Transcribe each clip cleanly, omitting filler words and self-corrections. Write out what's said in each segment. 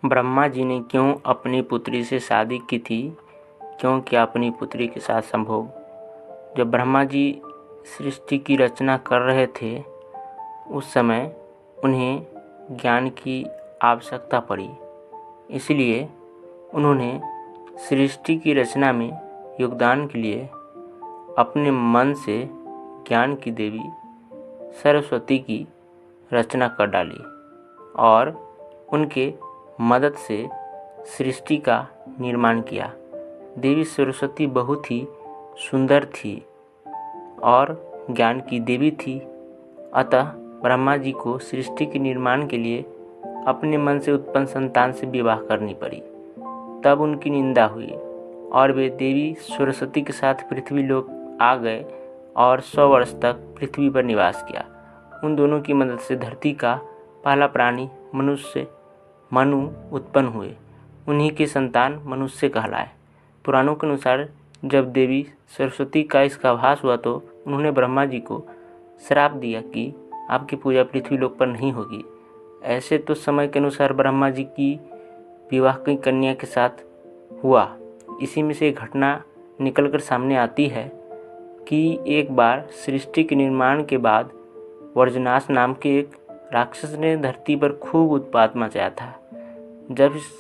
ब्रह्मा जी ने क्यों अपनी पुत्री से शादी की थी, क्यों किया अपनी पुत्री के साथ संभोग। जब ब्रह्मा जी सृष्टि की रचना कर रहे थे उस समय उन्हें ज्ञान की आवश्यकता पड़ी, इसलिए उन्होंने सृष्टि की रचना में योगदान के लिए अपने मन से ज्ञान की देवी सरस्वती की रचना कर डाली और उनके मदद से सृष्टि का निर्माण किया। देवी सरस्वती बहुत ही सुंदर थी और ज्ञान की देवी थी, अतः ब्रह्मा जी को सृष्टि के निर्माण के लिए अपने मन से उत्पन्न संतान से विवाह करनी पड़ी। तब उनकी निंदा हुई और वे देवी सरस्वती के साथ पृथ्वी लोक आ गए और 100 वर्ष तक पृथ्वी पर निवास किया। उन दोनों की मदद से धरती का पहला प्राणी मनु उत्पन्न हुए। उन्हीं के संतान मनुष्य कहलाए। पुराणों के अनुसार जब देवी सरस्वती का इसका आभास हुआ तो उन्होंने ब्रह्मा जी को श्राप दिया कि आपकी पूजा पृथ्वी लोक पर नहीं होगी। ऐसे तो समय के अनुसार ब्रह्मा जी की विवाह की कन्या के साथ हुआ। इसी में से एक घटना निकलकर सामने आती है कि एक बार सृष्टि के निर्माण के बाद वर्जनास नाम के एक राक्षस ने धरती पर खूब उत्पात मचाया था। जब इस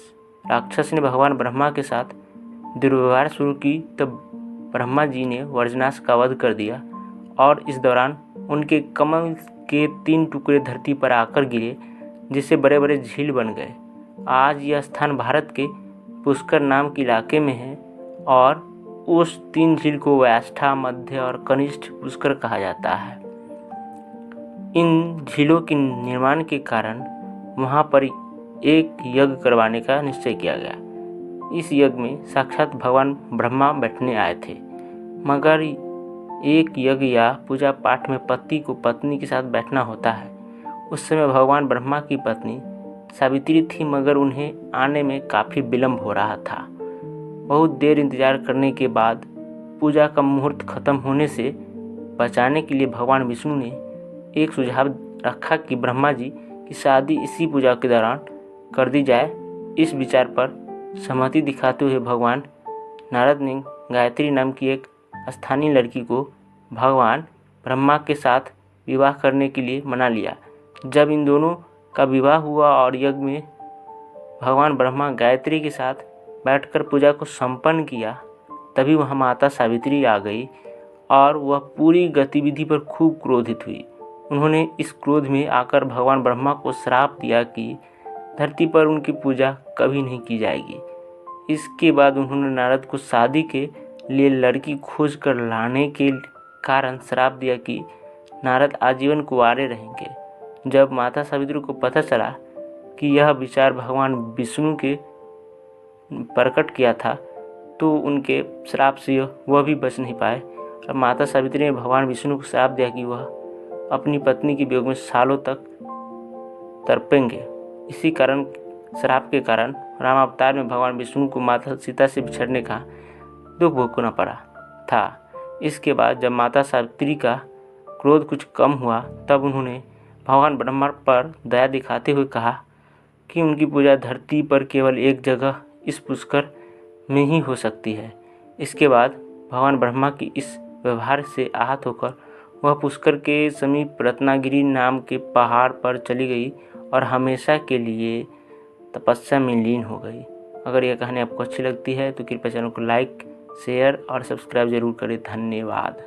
राक्षस ने भगवान ब्रह्मा के साथ दुर्व्यवहार शुरू की तब ब्रह्मा जी ने वर्जनास का वध कर दिया और इस दौरान उनके कमल के 3 टुकड़े धरती पर आकर गिरे, जिससे बड़े बड़े झील बन गए। आज यह स्थान भारत के पुष्कर नाम के इलाके में है और उस 3 झील को व्याष्ठा, मध्य और कनिष्ठ पुष्कर कहा जाता है। इन झीलों के निर्माण के कारण वहाँ पर एक यज्ञ करवाने का निश्चय किया गया। इस यज्ञ में साक्षात भगवान ब्रह्मा बैठने आए थे, मगर एक यज्ञ या पूजा पाठ में पति को पत्नी के साथ बैठना होता है। उस समय भगवान ब्रह्मा की पत्नी सावित्री थी, मगर उन्हें आने में काफ़ी विलम्ब हो रहा था। बहुत देर इंतजार करने के बाद पूजा का मुहूर्त खत्म होने से बचाने के लिए भगवान विष्णु ने एक सुझाव रखा कि ब्रह्मा जी की शादी इसी पूजा के दौरान कर दी जाए। इस विचार पर सहमति दिखाते हुए भगवान नारद ने गायत्री नाम की एक स्थानीय लड़की को भगवान ब्रह्मा के साथ विवाह करने के लिए मना लिया। जब इन दोनों का विवाह हुआ और यज्ञ में भगवान ब्रह्मा गायत्री के साथ बैठकर पूजा को संपन्न किया, तभी वहाँ माता सावित्री आ गई और वह पूरी गतिविधि पर खूब क्रोधित हुई। उन्होंने इस क्रोध में आकर भगवान ब्रह्मा को श्राप दिया कि धरती पर उनकी पूजा कभी नहीं की जाएगी। इसके बाद उन्होंने नारद को शादी के लिए लड़की खोज कर लाने के कारण श्राप दिया कि नारद आजीवन कुंवारे रहेंगे। जब माता सावित्री को पता चला कि यह विचार भगवान विष्णु के प्रकट किया था तो उनके श्राप से वह भी बच नहीं पाए और माता सावित्री ने भगवान विष्णु को श्राप दिया कि वह अपनी पत्नी के वियोग में सालों तक तड़पेंगे। इसी कारण श्राप के कारण राम अवतार में भगवान विष्णु को माता सीता से बिछड़ने का दुख भोगना पड़ा था। इसके बाद जब माता सावित्री का क्रोध कुछ कम हुआ तब उन्होंने भगवान ब्रह्मा पर दया दिखाते हुए कहा कि उनकी पूजा धरती पर केवल एक जगह इस पुष्कर में ही हो सकती है। इसके बाद भगवान ब्रह्मा की इस व्यवहार से आहत होकर वह पुष्कर के समीप रत्नागिरी नाम के पहाड़ पर चली गई और हमेशा के लिए तपस्या में लीन हो गई। अगर यह कहानी आपको अच्छी लगती है तो कृपया चैनल को लाइक, शेयर और सब्सक्राइब जरूर करें। धन्यवाद।